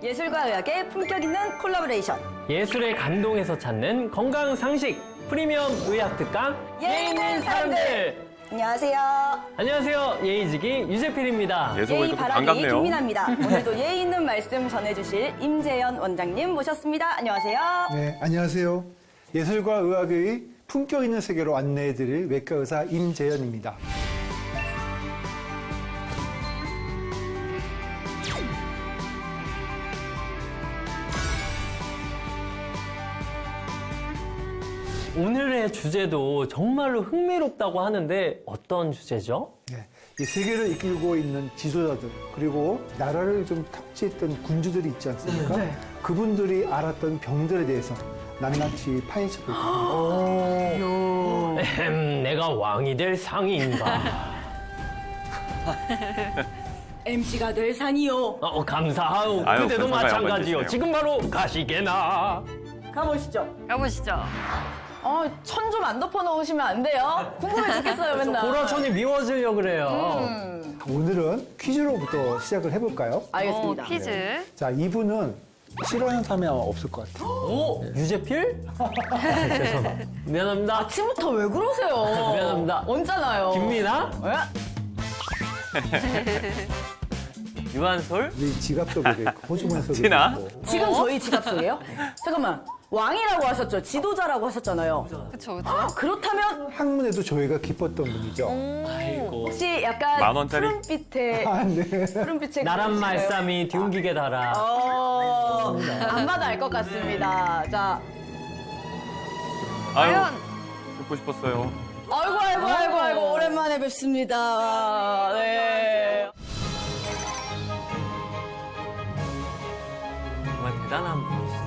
예술과 의학의 품격 있는 콜라보레이션. 예술의 감동에서 찾는 건강 상식 프리미엄 의학 특강 예의 있는 사람들. 안녕하세요. 안녕하세요. 예의지기 유재필입니다. 예의 예의 바라기 반갑네요. 김민아입니다. 오늘도 예의 있는 말씀 전해주실 임재현 원장님 모셨습니다. 안녕하세요. 네, 안녕하세요. 예술과 의학의 품격 있는 세계로 안내해드릴 외과 의사 임재현입니다. 오늘의 주제도 정말로 흥미롭다고 하는데 어떤 주제죠? 네, 이 세계를 이끌고 있는 지도자들 그리고 나라를 좀 통치했던 군주들이 있지 않습니까? 그분들이 앓았던 병들에 대해서 낱낱이 파헤쳐 볼 겁니다. 내가 왕이 될 상인가? MC가 될 상이요. 감사하오. 아유, 그대도 감사가 마찬가지요. 영광이시네요. 지금 바로 가시게나. 가보시죠. 가보시죠. 천 좀 안 덮어 놓으시면 안 돼요? 궁금해 죽겠어요, 맨날. 보라천이 미워지려고 그래요. 오늘은 퀴즈로부터 시작을 해볼까요? 알겠습니다. 퀴즈. 자, 이분은 싫어하는 사람이 아마 없을 것 같아요. 오, 유재필? 죄송합니다. 미안합니다. 아침부터 왜 그러세요? 미안합니다. 얹잖아요. 김미나? 예? 유한솔? 우리 지갑 속에도 있고 호주머니 속에도 티나? 있고. 지금 저희 지갑 속에요? 잠깐만. 왕이라고 하셨죠? 지도자라고 하셨잖아요. 그쵸, 그쵸. 그렇다면 학문에도 저희가 기뻤던 분이죠. 아이고. 혹시 약간 10,000원짜리? 푸른빛의 아, 네. 푸른빛의 나란 그릇이신가요? 말씀이 뒤움기게 달아. 안 봐도 알 것 같습니다. 자, 아유, 과연 듣고 싶었어요. 아이고 오랜만에 뵙습니다. 네. 정말 대단한 분이시죠.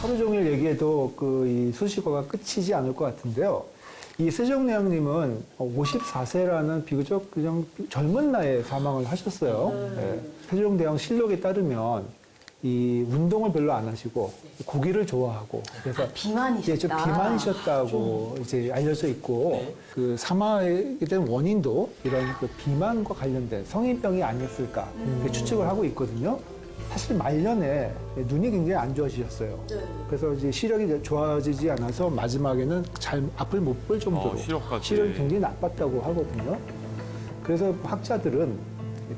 하루 종일 얘기해도 이 수식어가 끝이지 않을 것 같은데요. 이 세종대왕님은 54세라는 비교적 그냥 젊은 나이에 사망을 하셨어요. 네. 세종대왕 실록에 따르면 이 운동을 별로 안 하시고 고기를 좋아하고 그래서 비만이셨다. 좀 비만이셨다고 이제 알려져 있고 그 사망하게 된 원인도 이런 그 비만과 관련된 성인병이 아니었을까 이렇게 추측을 하고 있거든요. 사실 말년에 눈이 굉장히 안 좋아지셨어요. 그래서 이제 시력이 좋아지지 않아서 마지막에는 잘 앞을 못 볼 정도로 시력까지. 시력이 굉장히 나빴다고 하거든요. 그래서 학자들은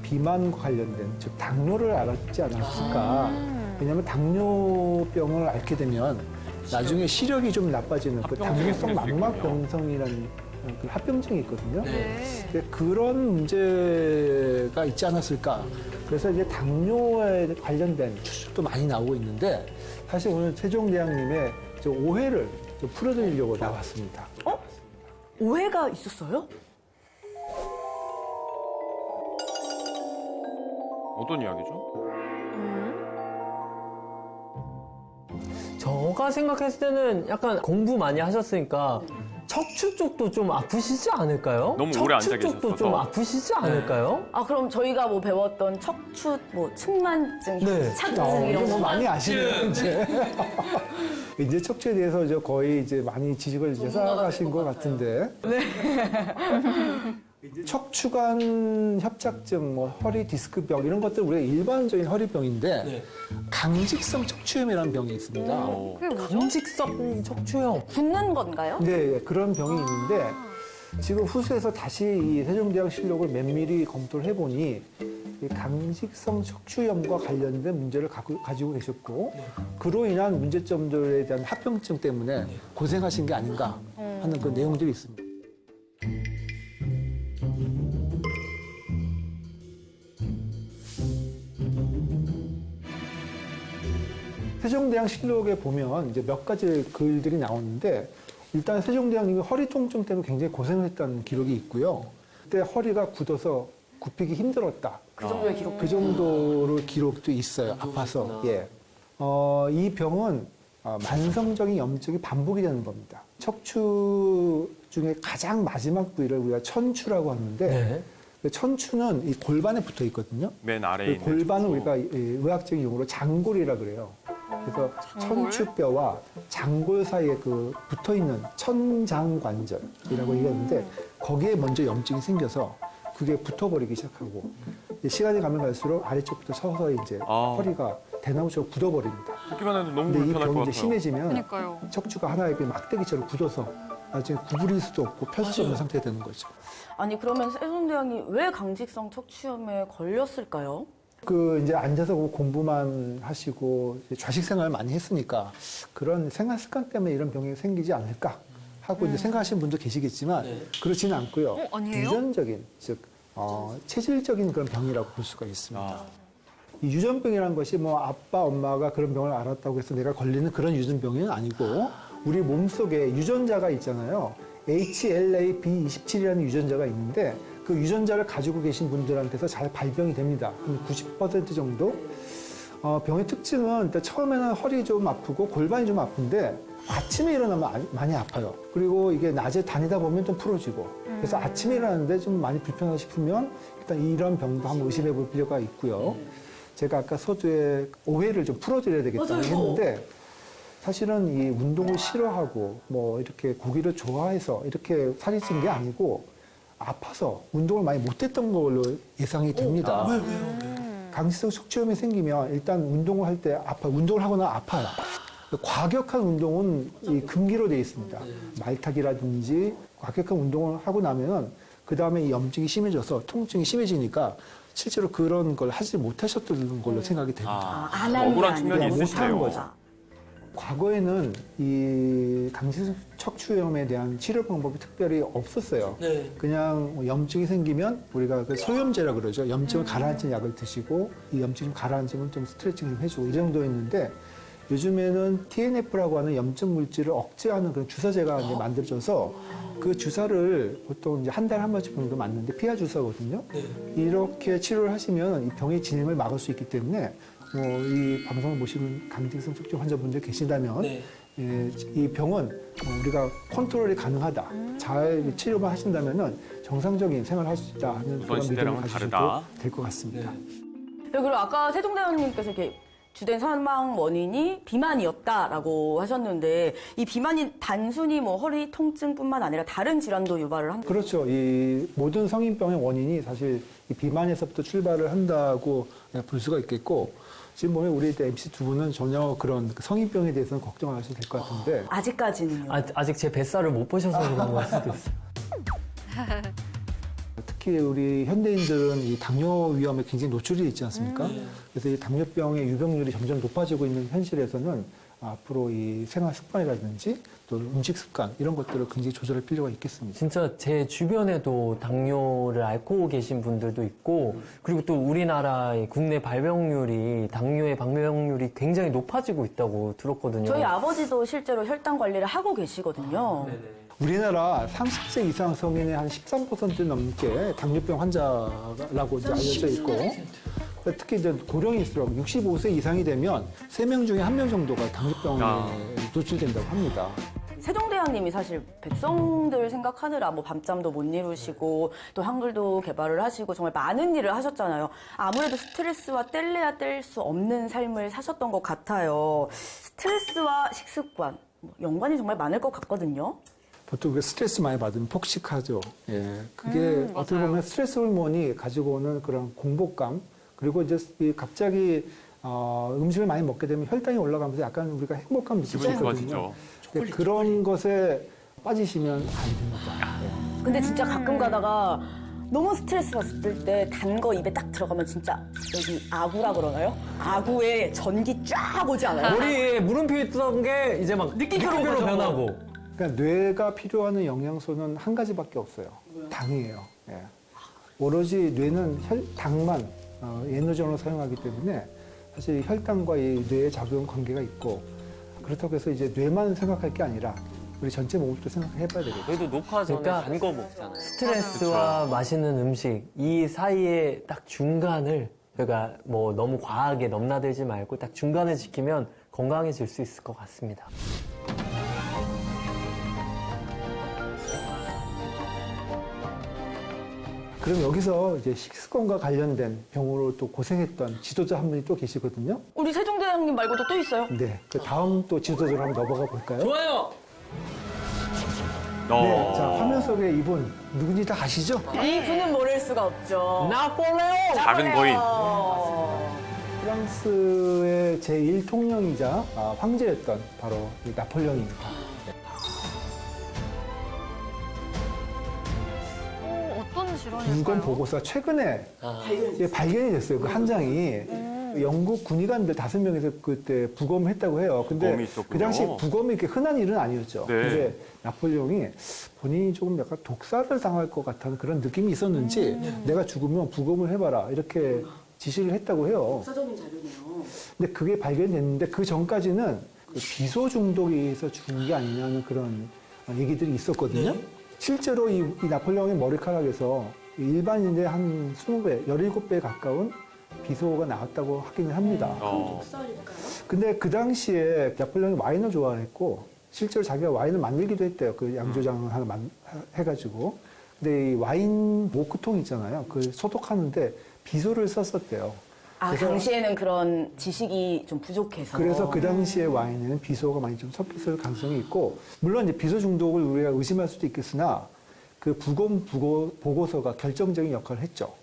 비만과 관련된 즉 당뇨를 앓았지 않았을까. 왜냐하면 당뇨병을 앓게 되면 나중에 시력이 좀 나빠지는 그 당뇨성 망막병성이라는 그 합병증이 있거든요. 근데 그런 문제가 있지 않았을까. 그래서 이제 당뇨에 관련된 추측도 많이 나오고 있는데 사실 오늘 세종대왕님의 저 오해를 좀 풀어드리려고 나왔습니다. 오해가 있었어요? 어떤 이야기죠? 저가 생각했을 때는 약간 공부 많이 하셨으니까 척추 쪽도 좀 아프시지 않을까요? 너무 오래 앉아 척추 쪽도 좀 계셨어서. 아프시지 않을까요? 그럼 저희가 뭐 배웠던 척추, 측만증, 네. 착증 이런 이거 거 많이 아시네요, 이제. 이제 척추에 대해서 이제 거의 이제 많이 지식을 이제 쌓아가신 것 같은데. 척추관 협착증, 허리 디스크병 이런 것들 우리가 일반적인 허리병인데 강직성 척추염이라는 병이 있습니다. 그게 뭐죠? 강직성 척추염. 붙는 건가요? 네, 그런 병이 있는데 지금 후수에서 다시 이 세종대왕 실록을 면밀히 검토를 해보니 이 강직성 척추염과 관련된 문제를 가지고 계셨고 그로 인한 문제점들에 대한 합병증 때문에 고생하신 게 아닌가 하는 그 내용들이 있습니다. 세종대왕 실록에 보면 이제 몇 가지 글들이 나오는데 일단 세종대왕님이 허리 통증 때문에 굉장히 고생을 했다는 기록이 있고요. 그때 허리가 굳어서 굽히기 힘들었다. 그 정도의 기록. 그 정도로 기록도 있어요. 아파서. 예. 이 병은 만성적인 염증이 반복이 되는 겁니다. 척추 중에 가장 마지막 부위를 우리가 천추라고 하는데 네. 그 천추는 이 골반에 붙어 있거든요. 맨 아래에 그 있는 골반은 척추. 우리가 의학적인 용어로 장골이라 그래요. 그래서 천추뼈와 장골 사이에 그 붙어 있는 천장관절이라고 얘기하는데 거기에 먼저 염증이 생겨서 그게 붙어버리기 시작하고 이제 시간이 가면 갈수록 아래쪽부터 서서히 이제 허리가 대나무처럼 굳어버립니다. 듣기만 해도 너무 근데 이 불편할 것 병이 같아요. 이제 심해지면 그러니까요. 척추가 하나의 막대기처럼 굳어서 나중에 구부릴 수도 없고 펼 수 없는 상태가 되는 거죠. 아니 그러면 세종대왕이 왜 강직성 척추염에 걸렸을까요? 그 이제 앉아서 공부만 하시고 이제 좌식 생활을 많이 했으니까 그런 생활 습관 때문에 이런 병이 생기지 않을까 하고 이제 생각하시는 분도 계시겠지만 그렇지는 않고요. 아니에요? 유전적인 즉 체질적인 그런 병이라고 볼 수가 있습니다. 이 유전병이라는 것이 뭐 아빠 엄마가 그런 병을 앓았다고 해서 내가 걸리는 그런 유전병은 아니고 우리 몸속에 유전자가 있잖아요. HLA-B27이라는 유전자가 있는데 그 유전자를 가지고 계신 분들한테서 잘 발병이 됩니다. 90% 정도. 병의 특징은 일단 처음에는 허리 좀 아프고 골반이 좀 아픈데 아침에 일어나면 많이 아파요. 그리고 이게 낮에 다니다 보면 좀 풀어지고. 그래서 아침에 일어나는데 좀 많이 불편하다 싶으면 일단 이런 병도 한번 의심해 볼 필요가 있고요. 제가 아까 서두에 오해를 좀 풀어드려야 되겠다고 했는데 사실은 이 운동을 싫어하고 뭐 이렇게 고기를 좋아해서 이렇게 살이 찐 게 아니고 아파서 운동을 많이 못했던 걸로 예상이 됩니다. 강직성 척추염이 생기면 일단 운동을 할 때 운동을 하거나 아파요. 과격한 운동은 이 금기로 되어 있습니다. 말타기라든지 과격한 운동을 하고 나면 그 다음에 이 염증이 심해져서 통증이 심해지니까 실제로 그런 걸 하지 못하셨던 걸로 생각이 됩니다. 안 하는 게 억울한 측면이 아니고 있으시네요. 못한 거죠. 과거에는 이 강직성 척추염에 대한 치료 방법이 특별히 없었어요. 그냥 염증이 생기면 우리가 그 소염제라 그러죠. 염증을 가라앉힌 약을 드시고 이 염증 좀 가라앉으면 좀 스트레칭 좀 해주고 이 정도였는데 요즘에는 TNF라고 하는 염증 물질을 억제하는 그런 주사제가 이제 만들어져서 그 주사를 보통 이제 한 달에 한 번씩 정도 맞는데 피하 주사거든요. 이렇게 치료를 하시면 이 병의 진행을 막을 수 있기 때문에 이 방송을 보시는 강직성 척추 환자분들 계신다면 이 병은 우리가 컨트롤이 가능하다. 잘 치료만 하신다면은 정상적인 생활을 할 수 있다 하는 그런 믿음을 시대랑은 가지셔도 다르다. 될 것 같습니다. 그리고 아까 세종대왕님께서 이렇게 주된 사망 원인이 비만이었다라고 하셨는데 이 비만이 단순히 뭐 허리 통증뿐만 아니라 다른 질환도 유발을 합니다. 그렇죠. 이 모든 성인병의 원인이 사실 이 비만에서부터 출발을 한다고 볼 수가 있겠고 지금 보면 우리 MC 두 분은 전혀 그런 성인병에 대해서는 걱정 안 하셔도 될 것 같은데 아직까지는요. 아직 제 뱃살을 못 보셔서 그런 걸 수도 있어요. 특히 우리 현대인들은 이 당뇨 위험에 굉장히 노출이 있지 않습니까? 그래서 이 당뇨병의 유병률이 점점 높아지고 있는 현실에서는 앞으로 이 생활 습관이라든지 또 음식 습관 이런 것들을 굉장히 조절할 필요가 있겠습니다. 진짜 제 주변에도 당뇨를 앓고 계신 분들도 있고 그리고 또 우리나라의 국내 발병률이 당뇨의 발병률이 굉장히 높아지고 있다고 들었거든요. 저희 아버지도 실제로 혈당 관리를 하고 계시거든요. 우리나라 30세 이상 성인의 한 13% 넘게 당뇨병 환자라고 이제 알려져 있고 특히 이제 고령일수록 65세 이상이 되면 3명 중에 1명 정도가 당뇨병에 노출된다고 합니다. 세종대왕님이 사실 백성들 생각하느라 뭐 밤잠도 못 이루시고 또 한글도 개발을 하시고 정말 많은 일을 하셨잖아요. 아무래도 스트레스와 뗄래야 뗄 수 없는 삶을 사셨던 것 같아요. 스트레스와 식습관 연관이 정말 많을 것 같거든요. 보통 그 스트레스 많이 받으면 폭식하죠. 그게 어떻게 보면 스트레스 호르몬이 가지고 오는 그런 공복감 그리고 이제 이 갑자기 음식을 많이 먹게 되면 혈당이 올라가면서 약간 우리가 행복감 느낄 수 기분이 있거든요. 좋아지죠. 그런 것에 빠지시면 안 됩니다. 근데 진짜 가끔 가다가 너무 스트레스 받을 때 단 거 입에 딱 들어가면 진짜 여기 아구라 그러나요? 아구에 전기 쫙 오지 않아요? 머리에 물음표 있던 게 이제 막 느낌표로 변하고. 그러니까 뇌가 필요하는 영양소는 한 가지밖에 없어요. 당이에요. 오로지 뇌는 당만 에너지원으로 사용하기 때문에 사실 혈당과 이 뇌의 작용 관계가 있고 그렇다고 해서 이제 뇌만 생각할 게 아니라 우리 전체 몸을 또 생각해봐야 되겠죠. 그래도 녹화 전에 그러니까 단 거 먹잖아요. 스트레스와 맛있는 음식 이 사이에 딱 중간을 그러니까 뭐 너무 과하게 넘나들지 말고 딱 중간을 지키면 건강해질 수 있을 것 같습니다. 그럼 여기서 이제 식습관과 관련된 병으로 또 고생했던 지도자 한 분이 또 계시거든요. 우리 세종대왕님 말고도 또 있어요? 네. 그 다음 또 지도자로 한번 넘어가 볼까요? 좋아요. 네, 자 화면 속에 이분 누군지 다 아시죠? 이분은 모를 수가 없죠. 나폴레옹! 작은 거인. 프랑스의 제1통령이자 황제였던 바로 이 나폴레옹입니다. 어떤 질환일까요? 부검 보고서가 최근에 발견이 됐어요. 그 한 장이. 영국 군의관들 5명에서 그때 부검을 했다고 해요. 근데 부검이 있었군요. 그 당시 부검이 이렇게 흔한 일은 아니었죠. 네. 근데 나폴레옹이 본인이 조금 약간 독사를 당할 것 같은 그런 느낌이 있었는지 내가 죽으면 부검을 해봐라 이렇게 지시를 했다고 해요. 역사적인 자료네요. 근데 그게 발견됐는데 그 전까지는 그 비소 중독에 의해서 죽은 게 아니냐는 그런 얘기들이 있었거든요. 실제로 이 나폴레옹의 머리카락에서 일반인의 한 20배, 17배 가까운 비소가 나왔다고 하기는 합니다. 근데 그 당시에 나폴레옹이 와인을 좋아했고 실제로 자기가 와인을 만들기도 했대요. 그 양조장을 하나 해가지고. 근데 이 와인 모크통 있잖아요. 그 소독하는데 비소를 썼었대요. 아, 그래서- 당시에는 그런 지식이 좀 부족해서. 그래서 그 당시에 와인에는 비소가 많이 좀 섞였을 가능성이 있고, 물론 이제 비소 중독을 우리가 의심할 수도 있겠으나, 그 부검 보고서가 결정적인 역할을 했죠.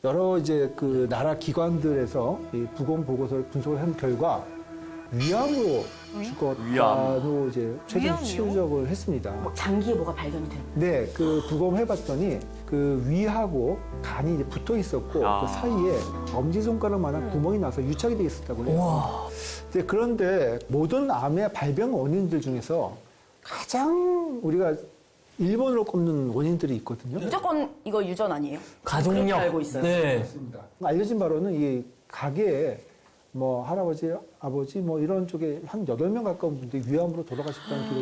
여러 이제 그 나라 기관들에서 이 부검 보고서를 분석을 한 결과, 위암으로 죽었다고 이제 최종 위암이요? 치부적을 했습니다. 뭐 장기에 뭐가 발견이 돼요. 네, 그 부검해봤더니 그 위하고 간이 이제 붙어 있었고 아. 그 사이에 엄지손가락만한 구멍이 나서 유착이 돼 있었다고 해요. 네, 그런데 모든 암의 발병 원인들 중에서 가장 우리가 1번으로 꼽는 원인들이 있거든요. 무조건 이거 유전 아니에요? 가족력. 그렇게 알고 있어요. 네. 알려진 바로는 이 가게에 뭐 할아버지, 아버지 뭐 이런 쪽에 한 8명 가까운 분들이 위암으로 돌아가셨다는 기록이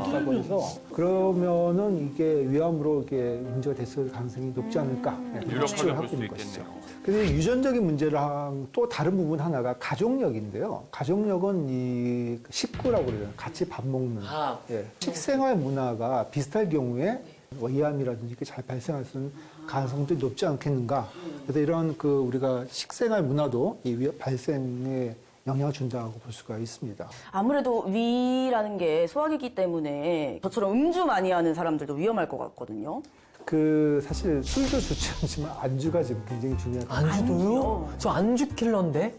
있다고 해서 그러면은 이게 위암으로 이게 문제가 됐을 가능성이 높지 않을까 그런 추측을 유력하게 볼 하고 수 있는 있겠네요. 것이죠. 근데 유전적인 문제랑 또 다른 부분 하나가 가족력인데요. 가족력은 이 식구라고 그래요. 같이 밥 먹는. 예. 식생활 문화가 비슷할 경우에 위암이라든지 이렇게 잘 발생할 수 있는 가능성도 높지 않겠는가. 그래서 이런 그 우리가 식생활 문화도 이 발생에 영향을 준다고 볼 수가 있습니다. 아무래도 위라는 게 소화기이기 때문에 저처럼 음주 많이 하는 사람들도 위험할 것 같거든요. 그 사실 술도 좋지 않지만 안주가 지금 굉장히 중요하다. 안주도요? 저 안주 킬러인데?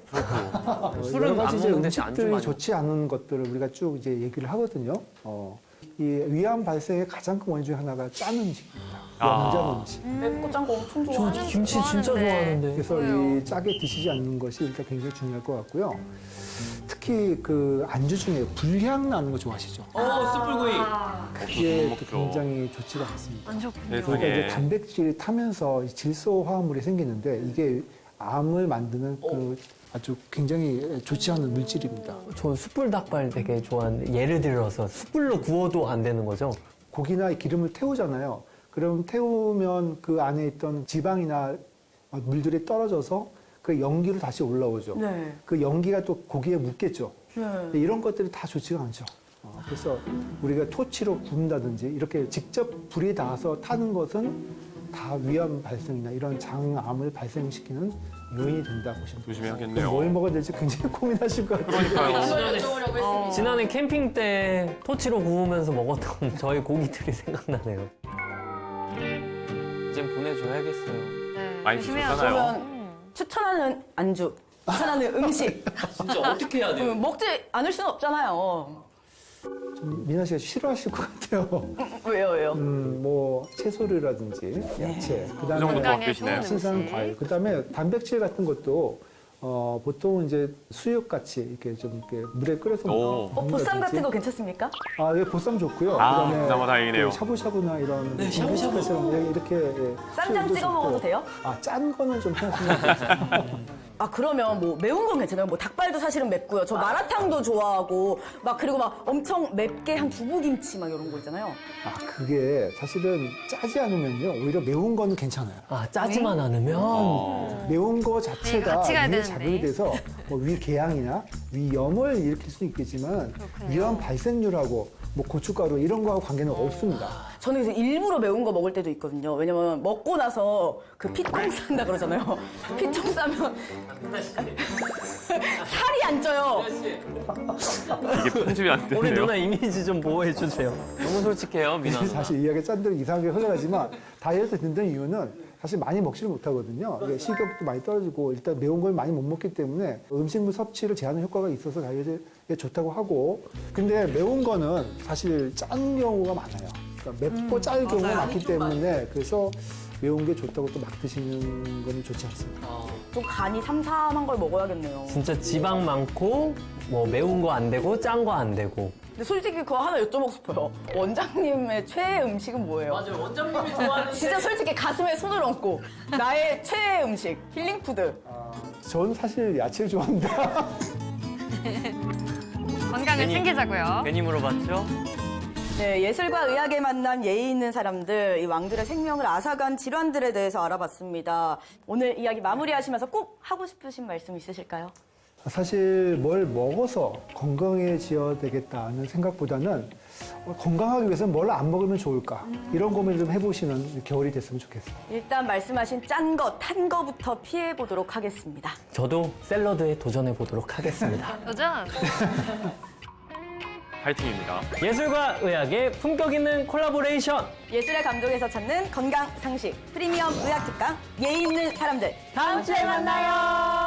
술은 여러 가지 안 이제 먹는데 안주 음식들이 많이 좋지 않은 것들을 우리가 쭉 이제 얘기를 하거든요. 이 위암 발생의 가장 큰 원인 중에 하나가 짠 음식입니다. 염장 음식. 맵고 짠 거 엄청 저 좋아하는 김치 진짜 좋아하는데. 그래서 이 짜게 드시지 않는 것이 일단 굉장히 중요할 것 같고요. 특히 그 안주 중에 불향 나는 거 좋아하시죠? 숯불구이. 그게 못 또 먹죠. 굉장히 좋지가 않습니다. 안 좋군요. 그러니까 이제 세상에. 단백질이 타면서 질소 화합물이 생기는데 이게 암을 만드는 그 아주 굉장히 좋지 않은 물질입니다. 저 숯불 닭발 되게 좋아하는데 예를 들어서 숯불로 구워도 안 되는 거죠? 고기나 기름을 태우잖아요. 그럼 태우면 그 안에 있던 지방이나 물들이 떨어져서 그 연기로 다시 올라오죠. 네. 그 연기가 또 고기에 묻겠죠. 네. 이런 것들이 다 좋지가 않죠. 그래서 우리가 토치로 구운다든지 이렇게 직접 불이 닿아서 타는 것은 다 위암 발생이나 이런 장암을 발생시키는 요인이 된다고 보시면 됩니다. 조심해야겠네요. 뭘 먹어야 될지 굉장히 고민하실 것 같아요. 그러니까요. 지난해 캠핑 때 토치로 구우면서 먹었던 저희 고기들이 생각나네요. 이젠 보내줘야겠어요. 네, 많이 조심해야죠. 드셨잖아요. 그러면 추천하는 안주, 추천하는 음식 진짜 어떻게 해야 먹지 않을 수는 없잖아요. 좀 민아 씨가 싫어하실 것 같아요. 왜요? 뭐 채소류라든지 야채, 그 그다음에 정도 건강에 바뀌시네요. 좋은 신선한 음식. 과일, 그다음에 단백질 같은 것도 보통 이제 수육 같이 이렇게 좀 이렇게 물에 끓여서 오. 보쌈 같은 먹는다든지. 거 괜찮습니까? 아, 예, 보쌈 좋고요. 아, 그다음에 그나마 다행이네요. 그 샤브샤브나 이런 네, 샤브샤브. 이렇게 예, 쌈장 수육도 찍어 좋고. 먹어도 돼요? 아, 짠 거는 좀 편하시면 좋겠어요. 아 그러면 뭐 매운 건 괜찮아요. 뭐 닭발도 사실은 맵고요. 저 마라탕도 좋아하고 막 그리고 막 엄청 맵게 한 두부김치 막 이런 거 있잖아요. 아, 그게 사실은 짜지 않으면요. 오히려 매운 거는 괜찮아요. 아, 짜지만 않으면? 매운 거 네, 자체가 같이 가야 위에 되는데. 자극이 돼서 뭐 위궤양이나 위염을 일으킬 수는 있겠지만 그렇군요. 위험 발생률하고 뭐 고춧가루 이런 거하고 관계는 없습니다. 저는 그래서 일부러 매운 거 먹을 때도 있거든요. 왜냐면 먹고 나서 그 피똥 싼다 그러잖아요. 피똥 싸면 살이 안 쪄요. 이게 편집이 안 우리 되네요. 누나 이미지 좀 보호해 주세요. 너무 솔직해요, 미나 누나. 사실 이야기 짠 대로 이상하게 흘러가지만 다이어트 듣는 이유는 사실 많이 먹지를 못하거든요. 이게 식욕도 많이 떨어지고 일단 매운 걸 많이 못 먹기 때문에 음식물 섭취를 제한하는 효과가 있어서 다이어트에 좋다고 하고 근데 매운 거는 사실 짠 경우가 많아요. 그러니까 맵고 짤 경우가 많기 때문에 그래서 매운 게 좋다고 또 막 드시는 거는 좋지 않습니다. 좀 간이 삼삼한 걸 먹어야겠네요. 진짜 지방 많고 뭐 매운 거 안 되고 짠 거 안 되고. 근데 솔직히 그거 하나 여쭤보고 싶어요. 원장님의 최애 음식은 뭐예요? 맞아요. 원장님이 좋아하는 진짜 솔직히 가슴에 손을 얹고 나의 최애 음식 힐링푸드. 저는 사실 야채를 좋아합니다. 건강을 챙기자고요. 괜히 물어봤죠? 네, 예술과 의학에 만난 예의 있는 사람들, 이 왕들의 생명을 앗아간 질환들에 대해서 알아봤습니다. 오늘 이야기 마무리하시면서 꼭 하고 싶으신 말씀 있으실까요? 사실 뭘 먹어서 건강해져야 되겠다는 생각보다는 건강하기 위해서는 뭘 안 먹으면 좋을까 이런 고민을 좀 해보시는 겨울이 됐으면 좋겠어요. 일단 말씀하신 짠 거, 탄 거부터 피해 보도록 하겠습니다. 저도 샐러드에 도전해 보도록 하겠습니다. 도전! 파이팅입니다. 예술과 의학의 품격 있는 콜라보레이션. 예술의 감독에서 찾는 건강 상식 프리미엄 의학 특강 예의 있는 사람들 다음 주에 만나요.